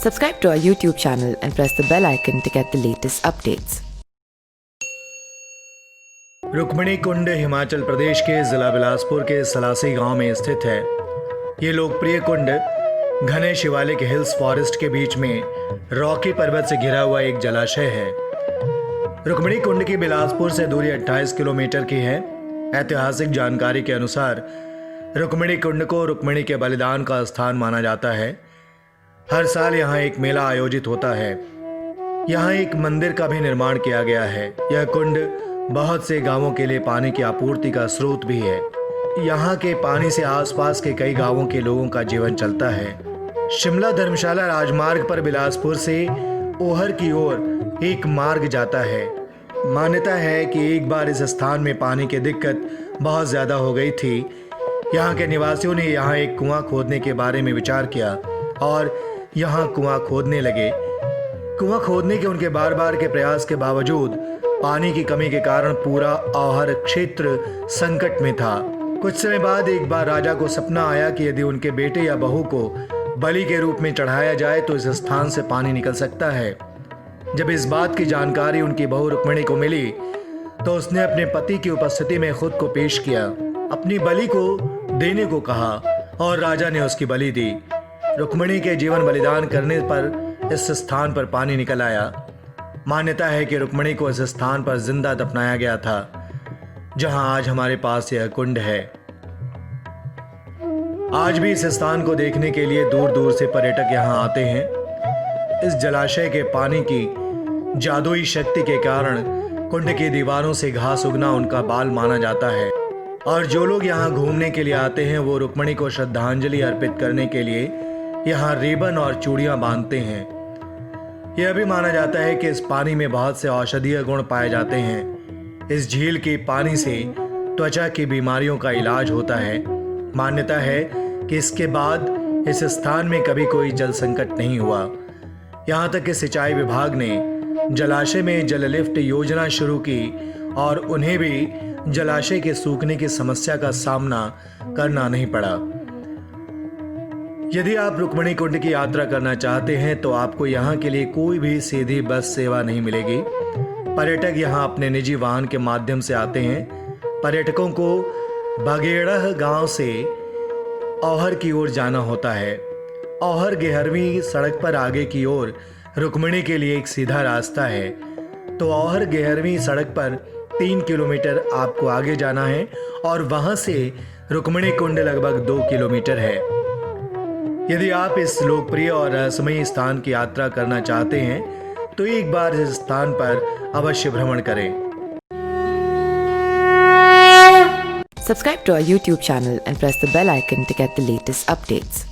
Subscribe to our YouTube channel and press the bell icon to get the latest updates. Rukmini कुंड हिमाचल प्रदेश के ज़िला बिलासपुर के सलासी गांव में स्थित है। ये लोकप्रिय कुंड घने शिवालिक हिल्स फॉरेस्ट के बीच में रॉकी पर्वत से घिरा हुआ एक जलाशय है। रुक्मिणी कुंड की बिलासपुर से दूरी 28 किलोमीटर की है। ऐतिहासिक जानकारी के अनुसार रुक्मिणी कुंड को रुक्मिणी के बलिदान का स्थान माना जाता है। हर साल यहाँ एक मेला आयोजित होता है। यहाँ एक मंदिर का भी निर्माण किया गया है। यह कुंड बहुत से गांवों के लिए पानी की आपूर्ति का स्रोत भी है। यहाँ के पानी से आसपास के कई गांवों के लोगों का जीवन चलता है। शिमला धर्मशाला राजमार्ग पर बिलासपुर से ओहर की ओर एक मार्ग जाता है। मान्यता है कि एक बार इस स्थान में पानी की दिक्कत बहुत ज़्यादा हो गई थी। यहाँ के निवासियों ने यहाँ एक कुआं खोदने के बारे में विचार किया और यहाँ कुआं खोदने लगे। कुआं खोदने के उनके बार बार के प्रयास के बावजूद पानी की कमी के कारण पूरा औहर क्षेत्र संकट में था। कुछ समय बाद एक बार राजा को सपना आया कि यदि उनके बेटे या बहू को बलि के रूप में चढ़ाया जाए तो इस स्थान से पानी निकल सकता है। जब इस बात की जानकारी उनकी बहू रुक्मिणी को मिली तो उसने अपने पति की उपस्थिति में खुद को पेश किया, अपनी बलि को देने को कहा और राजा ने उसकी बलि दी। रुक्मिणी के जीवन बलिदान करने पर इस स्थान पर पानी निकल आया। मान्यता है कि रुक्मिणी को इस स्थान पर जिंदा दफनाया गया था, जहां आज हमारे पास यह कुंड है। आज भी इस स्थान को देखने के लिए दूर दूर से पर्यटक यहां आते हैं। इस जलाशय के पानी की जादुई शक्ति के कारण कुंड की दीवारों से घास उगना उनका बाल माना जाता है और जो लोग यहाँ घूमने के लिए आते हैं वो रुक्मिणी को श्रद्धांजलि अर्पित करने के लिए यहाँ रिबन और चूड़ियां बांधते हैं। यह भी माना जाता है कि इस पानी में बहुत से औषधीय गुण पाए जाते हैं। इस झील के पानी से त्वचा की बीमारियों का इलाज होता है। मान्यता है कि इसके बाद इस स्थान में कभी कोई जल संकट नहीं हुआ। यहाँ तक कि सिंचाई विभाग ने जलाशय में जल लिफ्ट योजना शुरू की और उन्हें भी जलाशय के सूखने की समस्या का सामना करना नहीं पड़ा। यदि आप रुक्मिणी कुंड की यात्रा करना चाहते हैं तो आपको यहाँ के लिए कोई भी सीधी बस सेवा नहीं मिलेगी। पर्यटक यहाँ अपने निजी वाहन के माध्यम से आते हैं। पर्यटकों को बगेड़ह गांव से औहर की ओर जाना होता है। औहर गेहरवीं सड़क पर आगे की ओर रुक्मिणी के लिए एक सीधा रास्ता है। तो औहर गेहरवीं सड़क पर 3 किलोमीटर आपको आगे जाना है और वहां से रुक्मिणी कुंड लगभग 2 किलोमीटर है। यदि आप इस लोकप्रिय और रहस्यमयी स्थान की यात्रा करना चाहते हैं तो एक बार इस स्थान पर अवश्य भ्रमण करें। Subscribe to our YouTube channel and press the bell icon to get the latest updates.